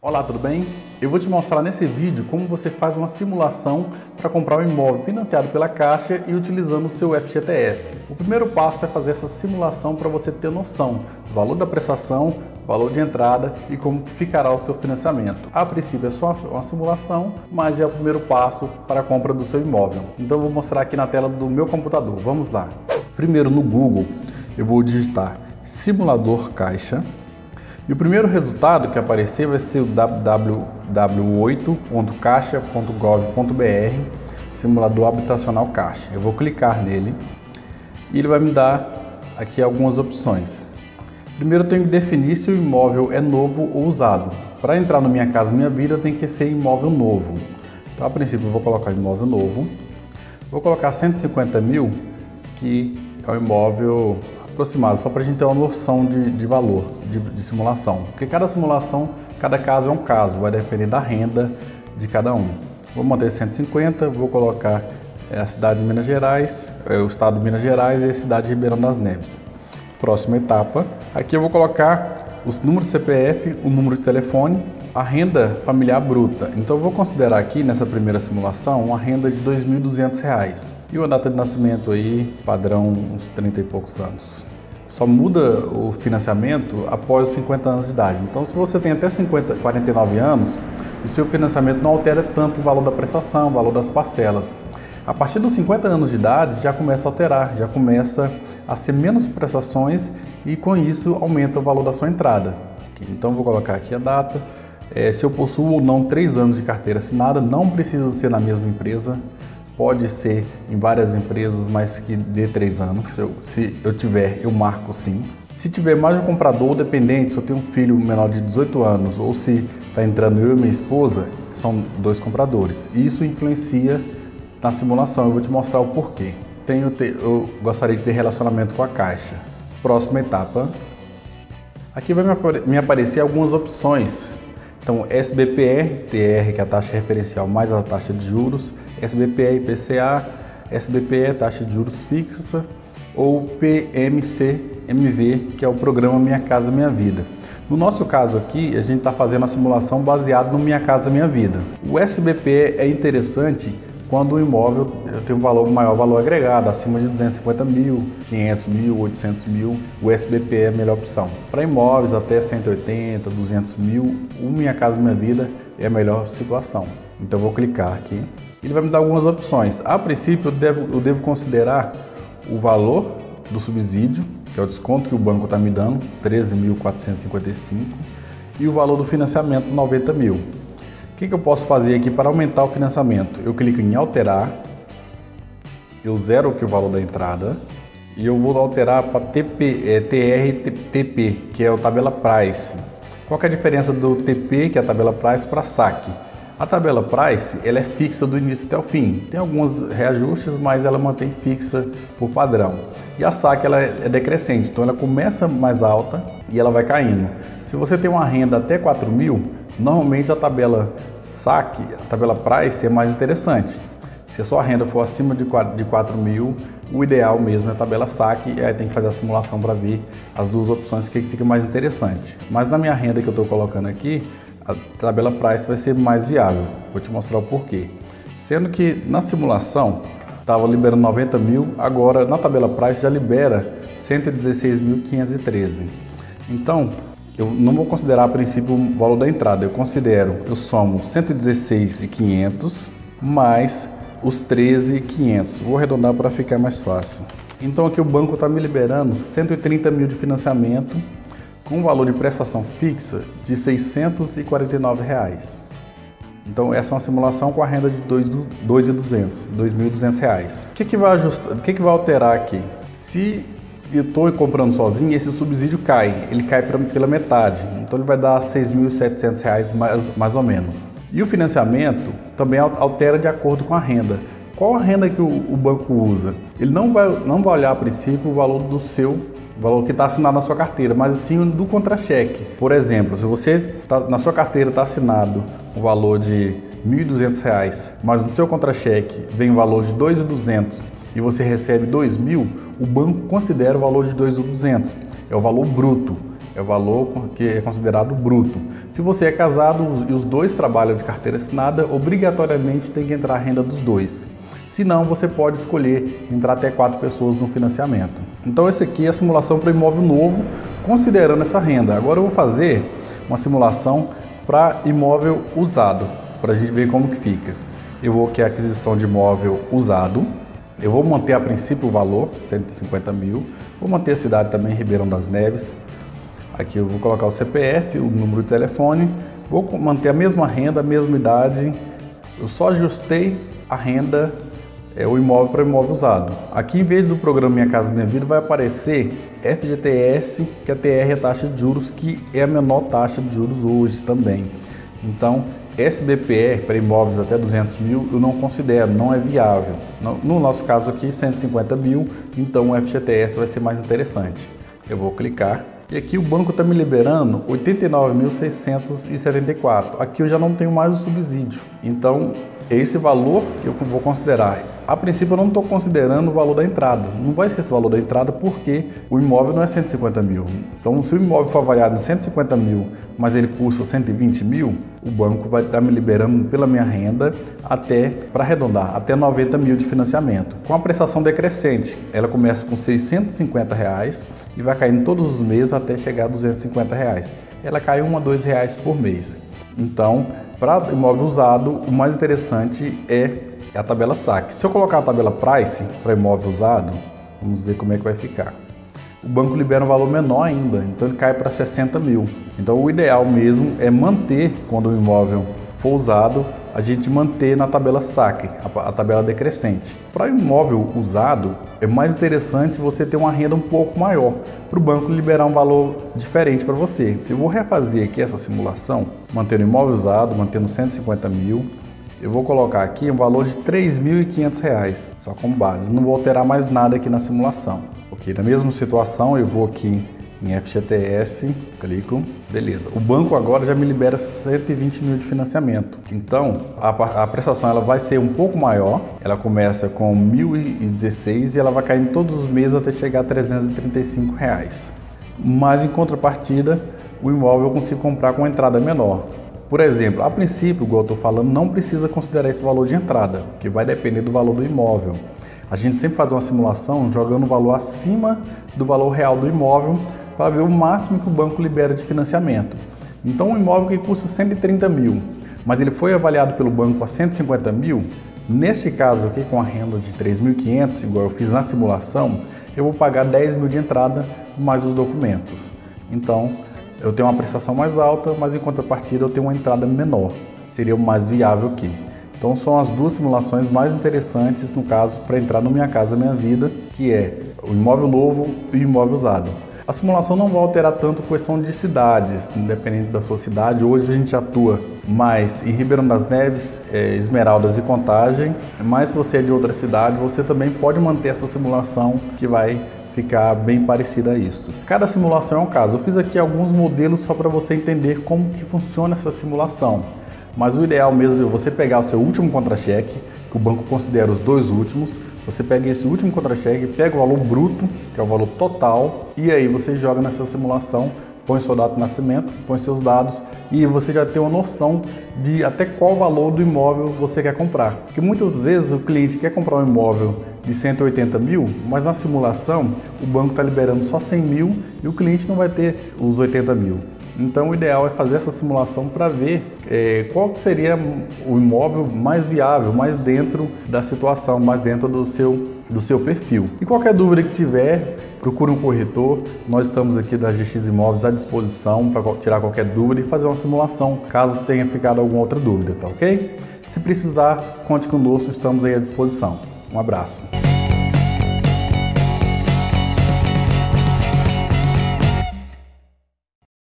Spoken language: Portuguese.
Olá, tudo bem? Eu vou te mostrar nesse vídeo como você faz uma simulação para comprar um imóvel financiado pela Caixa e utilizando o seu FGTS. O primeiro passo é fazer essa simulação para você ter noção do valor da prestação, valor de entrada e como ficará o seu financiamento. A princípio é só uma simulação, mas é o primeiro passo para a compra do seu imóvel. Então eu vou mostrar aqui na tela do meu computador. Vamos lá. Primeiro no Google eu vou digitar simulador Caixa. E o primeiro resultado que aparecer vai ser o www.caixa.gov.br, simulador habitacional Caixa. Eu vou clicar nele e ele vai me dar aqui algumas opções. Primeiro eu tenho que definir se o imóvel é novo ou usado. Para entrar no Minha Casa Minha Vida tem que ser imóvel novo. Então a princípio eu vou colocar imóvel novo. Vou colocar 150 mil, que é o imóvel aproximado, só para a gente ter uma noção de valor de simulação. Porque cada simulação, cada caso é um caso, vai depender da renda de cada um. Vou manter 150, vou colocar a cidade de Minas Gerais, o estado de Minas Gerais e a cidade de Ribeirão das Neves. Próxima etapa, aqui eu vou colocar os números de CPF, o número de telefone, a renda familiar bruta. Então eu vou considerar aqui nessa primeira simulação uma renda de R$ 2.200 e uma data de nascimento aí padrão uns 30 e poucos anos. Só muda o financiamento após os 50 anos de idade. Então se você tem até 49 anos, o seu financiamento não altera tanto o valor da prestação, o valor das parcelas. A partir dos 50 anos de idade já começa a alterar, já começa a ser menos prestações e com isso aumenta o valor da sua entrada. Então vou colocar aqui a data. Se eu possuo ou não 3 anos de carteira assinada, não precisa ser na mesma empresa, pode ser em várias empresas, mas que dê 3 anos. Se eu tiver, eu marco sim. Se tiver mais de um comprador ou dependente, se eu tenho um filho menor de 18 anos ou se está entrando eu e minha esposa, são 2 compradores. Isso influencia na simulação, eu vou te mostrar o porquê. Eu gostaria de ter relacionamento com a Caixa. Próxima etapa. Aqui vai me aparecer algumas opções. Então, SBPE, TR, que é a taxa referencial mais a taxa de juros, SBPE IPCA, SBPE, taxa de juros fixa, ou PMCMV, que é o programa Minha Casa Minha Vida. No nosso caso aqui, a gente está fazendo a simulação baseada no Minha Casa Minha Vida. O SBPE é interessante quando o imóvel tem um maior valor agregado, acima de 250 mil, 500 mil, 800 mil, o SBPE é a melhor opção. Para imóveis até 180, 200 mil, o Minha Casa Minha Vida é a melhor situação. Então eu vou clicar aqui. Ele vai me dar algumas opções. A princípio eu devo considerar o valor do subsídio, que é o desconto que o banco está me dando, 13.455, e o valor do financiamento, 90 mil. O que eu posso fazer aqui para aumentar o financiamento? Eu clico em alterar, eu zero aqui o valor da entrada e eu vou alterar para TRTP, que é o tabela price. Qual que é a diferença do TP, que é a tabela price, para saque? A tabela price ela é fixa do início até o fim. Tem alguns reajustes, mas ela mantém fixa por padrão. E a saque ela é decrescente, então ela começa mais alta e ela vai caindo. Se você tem uma renda até 4 mil, normalmente a tabela saque, a tabela price é mais interessante. Se a sua renda for acima de 4 mil, o ideal mesmo é a tabela saque, e aí tem que fazer a simulação para ver as duas opções que fica mais interessante. Mas na minha renda que eu estou colocando aqui, a tabela price vai ser mais viável. Vou te mostrar o porquê. Sendo que na simulação estava liberando 90 mil, agora na tabela price já libera 116.513. Então, eu não vou considerar a princípio o valor da entrada, eu somo 116.500 mais os 13.500. Vou arredondar para ficar mais fácil. Então aqui o banco está me liberando 130 mil de financiamento com um valor de prestação fixa de R$ 649. Então essa é uma simulação com a renda de R$ 2.200. O que vai alterar aqui? Se eu estou comprando sozinho, esse subsídio cai, ele cai pela metade, então ele vai dar R$ 6.700 mais ou menos. E o financiamento também altera de acordo com a renda. Qual a renda que o banco usa? Ele não vai olhar a princípio o valor valor que está assinado na sua carteira, mas sim do contra-cheque. Por exemplo, se você na sua carteira está assinado o valor de R$ 1.200, mas no seu contra-cheque vem o valor de R$ 2.200 e você recebe R$ 2.000, o banco considera o valor de R$ 2.200, é o valor bruto. é o valor que é considerado bruto. Se você é casado e os dois trabalham de carteira assinada, obrigatoriamente tem que entrar a renda dos dois. Se não, você pode escolher entrar até 4 pessoas no financiamento. Então esse aqui é a simulação para imóvel novo, considerando essa renda. Agora eu vou fazer uma simulação para imóvel usado, para a gente ver como que fica. Eu vou aqui a aquisição de imóvel usado. Eu vou manter a princípio o valor, 150 mil. Vou manter a cidade também, Ribeirão das Neves. Aqui eu vou colocar o CPF, o número de telefone. Vou manter a mesma renda, a mesma idade. Eu só ajustei a renda, o imóvel para imóvel usado. Aqui, em vez do programa Minha Casa Minha Vida, vai aparecer FGTS, que a TR é a taxa de juros, que é a menor taxa de juros hoje também. Então, SBPE para imóveis até 200 mil eu não considero, não é viável. No nosso caso aqui, 150 mil, então o FGTS vai ser mais interessante. Eu vou clicar e aqui o banco está me liberando 89.674. Aqui eu já não tenho mais o subsídio, então é esse valor que eu vou considerar. A princípio eu não estou considerando o valor da entrada, não vai ser esse valor da entrada porque o imóvel não é 150 mil. Então se o imóvel for avaliado em 150 mil, mas ele custa 120 mil, o banco vai estar me liberando pela minha renda até, para arredondar, até 90 mil de financiamento. Com a prestação decrescente, ela começa com R$650 e vai caindo todos os meses até chegar a R$250. Ela cai R$1 a R$2 por mês. Então, para imóvel usado, o mais interessante é a tabela saque. Se eu colocar a tabela price para imóvel usado, vamos ver como é que vai ficar. O banco libera um valor menor ainda, então ele cai para 60 mil. Então o ideal mesmo é manter, quando o imóvel for usado, a gente manter na tabela saque, a tabela decrescente. Para imóvel usado, é mais interessante você ter uma renda um pouco maior, para o banco liberar um valor diferente para você. Eu vou refazer aqui essa simulação, mantendo o imóvel usado, mantendo 150 mil. Eu vou colocar aqui um valor de R$3.500, só como base. Não vou alterar mais nada aqui na simulação. Ok, na mesma situação eu vou aqui em FGTS, clico, beleza. O banco agora já me libera 120 mil de financiamento. Então, a prestação ela vai ser um pouco maior. Ela começa com 1.016 e ela vai caindo todos os meses até chegar a R$335. Mas em contrapartida, o imóvel eu consigo comprar com uma entrada menor. Por exemplo, a princípio, igual eu estou falando, não precisa considerar esse valor de entrada, que vai depender do valor do imóvel. A gente sempre faz uma simulação jogando o valor acima do valor real do imóvel para ver o máximo que o banco libera de financiamento. Então, um imóvel que custa 130 mil, mas ele foi avaliado pelo banco a 150 mil, nesse caso aqui com a renda de 3.500, igual eu fiz na simulação, eu vou pagar 10 mil de entrada mais os documentos. Então, eu tenho uma prestação mais alta, mas em contrapartida eu tenho uma entrada menor. Seria o mais viável aqui. Então são as duas simulações mais interessantes, no caso, para entrar no Minha Casa Minha Vida, que é o imóvel novo e o imóvel usado. A simulação não vai alterar tanto a questão de cidades, independente da sua cidade. Hoje a gente atua mais em Ribeirão das Neves, Esmeraldas e Contagem, mas se você é de outra cidade, você também pode manter essa simulação que vai ficar bem parecida a isso. Cada simulação é um caso. Eu fiz aqui alguns modelos só para você entender como que funciona essa simulação. Mas o ideal mesmo é você pegar o seu último contra-cheque, que o banco considera os dois últimos, você pega esse último contra-cheque, pega o valor bruto, que é o valor total, e aí você joga nessa simulação, põe seu dado de nascimento, põe seus dados e você já tem uma noção de até qual valor do imóvel você quer comprar. Porque muitas vezes o cliente quer comprar um imóvel de 180 mil, mas na simulação o banco está liberando só 100 mil e o cliente não vai ter os 80 mil. Então o ideal é fazer essa simulação para ver qual que seria o imóvel mais viável, mais dentro da situação, mais dentro do seu perfil. E qualquer dúvida que tiver, procure um corretor. Nós estamos aqui da GX Imóveis à disposição para tirar qualquer dúvida e fazer uma simulação, caso tenha ficado alguma outra dúvida, tá ok? Se precisar, conte conosco, estamos aí à disposição. Um abraço.